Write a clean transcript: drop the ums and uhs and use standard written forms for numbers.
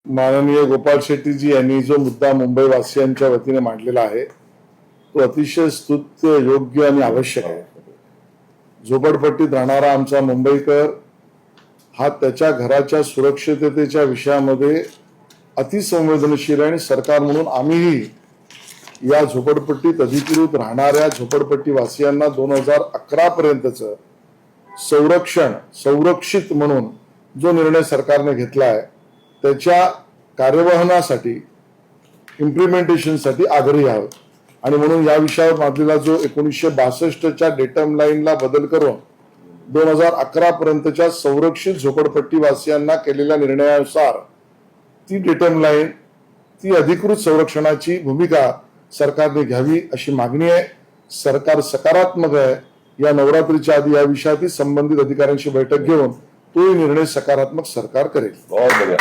माननीय गोपाळ शेट्टीजी यांनी जो मुद्दा मुंबई वासियांच्या वतीने मांडलेला आहे तो अतिशय स्तुत्य, योग्य आणि आवश्यक आहे. झोपडपट्टीत राहणारा आमचा मुंबईकर हा त्याच्या घराच्या सुरक्षिततेच्या विषयामध्ये अतिसंवेदनशील आहे आणि सरकार म्हणून आम्हीही या झोपडपट्टीत अधिकृत राहणाऱ्या झोपडपट्टी वासियांना 2011 पर्यंतचं संरक्षित म्हणून जो निर्णय सरकारने घेतला आहे त्याच्या कार्यवाहनासाठी, इम्प्लिमेंटेशनसाठी आग्रही आहोत. आणि म्हणून या विषयावर मांडलेला जो 1962च्या डेटम लाईनला बदल करून 2011 पर्यंतच्या संरक्षित झोपडपट्टी वासियांना केलेल्या निर्णयानुसार ती डेटम लाईन, ती अधिकृत संरक्षणाची भूमिका सरकारने घ्यावी अशी मागणी आहे. सरकार सकारात्मक आहे. या नवरात्रीच्या आधी या विषयातील संबंधित अधिकाऱ्यांशी बैठक घेऊन तो निर्णय सकारात्मक सरकार करेल. बहुत बढ़िया.